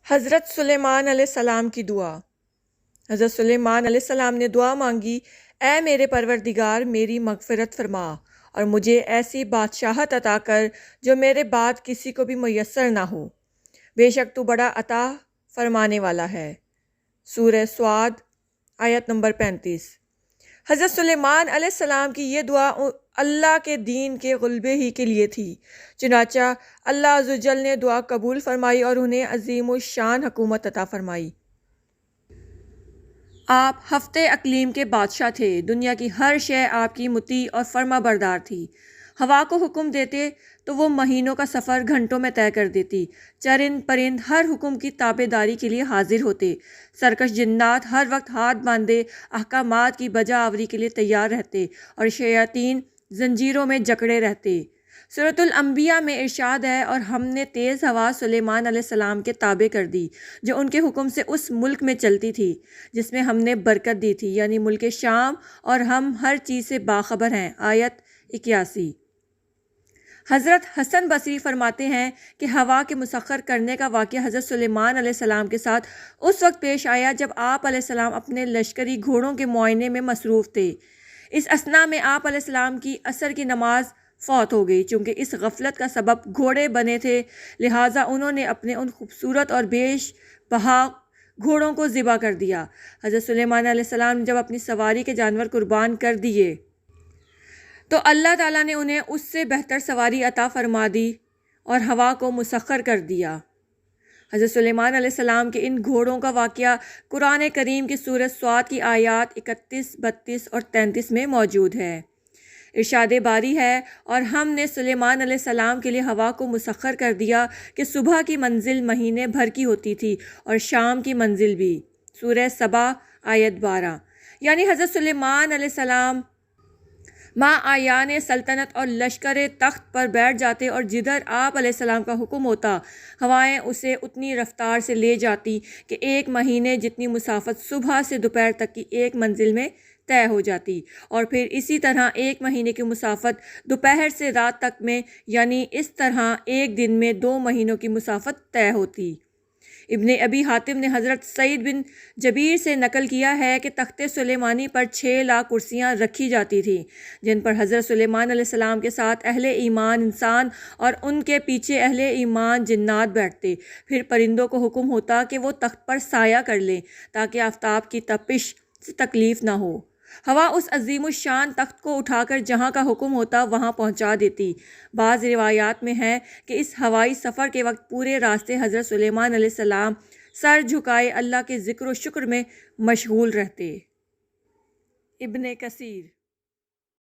حضرت سلیمان علیہ السلام کی دعا۔ حضرت سلیمان علیہ السلام نے دعا مانگی، اے میرے پروردگار، میری مغفرت فرما اور مجھے ایسی بادشاہت عطا کر جو میرے بعد کسی کو بھی میسر نہ ہو، بے شک تو بڑا عطا فرمانے والا ہے۔ سورہ سعد آیت نمبر 35۔ حضرت سلیمان علیہ السلام کی یہ دعا اللہ کے دین کے غلبے ہی کے لیے تھی، چنانچہ اللہ عز و جل نے دعا قبول فرمائی اور انہیں عظیم الشان حکومت عطا فرمائی۔ آپ ہفتے اقلیم کے بادشاہ تھے، دنیا کی ہر شے آپ کی مطیع اور فرما بردار تھی۔ ہوا کو حکم دیتے تو وہ مہینوں کا سفر گھنٹوں میں طے کر دیتی، چرند پرند ہر حکم کی تابع داری کے لیے حاضر ہوتے، سرکش جنات ہر وقت ہاتھ باندھے احکامات کی بجا آوری کے لیے تیار رہتے اور شیاطین زنجیروں میں جکڑے رہتے۔ سورۃ الانبیاء میں ارشاد ہے، اور ہم نے تیز ہوا سلیمان علیہ السلام کے تابع کر دی جو ان کے حکم سے اس ملک میں چلتی تھی جس میں ہم نے برکت دی تھی، یعنی ملک شام، اور ہم ہر چیز سے باخبر ہیں۔ آیت 81۔ حضرت حسن بصری فرماتے ہیں کہ ہوا کے مسخر کرنے کا واقعہ حضرت سلیمان علیہ السلام کے ساتھ اس وقت پیش آیا جب آپ علیہ السلام اپنے لشکری گھوڑوں کے معائنے میں مصروف تھے۔ اس اثنا میں آپ علیہ السلام کی عصر کی نماز فوت ہو گئی۔ چونکہ اس غفلت کا سبب گھوڑے بنے تھے، لہٰذا انہوں نے اپنے ان خوبصورت اور بیش بہا گھوڑوں کو ذبح کر دیا۔ حضرت سلیمان علیہ السلام نے جب اپنی سواری کے جانور قربان کر دیے تو اللہ تعالیٰ نے انہیں اس سے بہتر سواری عطا فرما دی اور ہوا کو مسخر کر دیا۔ حضرت سلیمان علیہ السلام کے ان گھوڑوں کا واقعہ قرآن کریم کی سورہ سعد کی آیات 31، 32 اور 33 میں موجود ہے۔ ارشاد باری ہے، اور ہم نے سلیمان علیہ السلام کے لیے ہوا کو مسخر کر دیا کہ صبح کی منزل مہینے بھر کی ہوتی تھی اور شام کی منزل بھی۔ سورہ سبا آیت 12۔ یعنی حضرت سلیمان علیہ السلام ماں آیان سلطنت اور لشکر تخت پر بیٹھ جاتے اور جدھر آپ علیہ السلام کا حکم ہوتا ہوائیں اسے اتنی رفتار سے لے جاتی کہ ایک مہینے جتنی مسافت صبح سے دوپہر تک کی ایک منزل میں طے ہو جاتی، اور پھر اسی طرح ایک مہینے کی مسافت دوپہر سے رات تک میں، یعنی اس طرح ایک دن میں 2 مہینوں کی مسافت طے ہوتی۔ ابن ابی حاتم نے حضرت سعید بن جبیر سے نقل کیا ہے کہ تخت سلیمانی پر 6 لاکھ کرسیاں رکھی جاتی تھیں، جن پر حضرت سلیمان علیہ السلام کے ساتھ اہل ایمان انسان اور ان کے پیچھے اہل ایمان جنات بیٹھتے۔ پھر پرندوں کو حکم ہوتا کہ وہ تخت پر سایہ کر لیں تاکہ آفتاب کی تپش سے تکلیف نہ ہو۔ ہوا اس عظیم الشان تخت کو اٹھا کر جہاں کا حکم ہوتا وہاں پہنچا دیتی۔ بعض روایات میں ہے کہ اس ہوائی سفر کے وقت پورے راستے حضرت سلیمان علیہ السلام سر جھکائے اللہ کے ذکر و شکر میں مشغول رہتے۔ ابن کثیر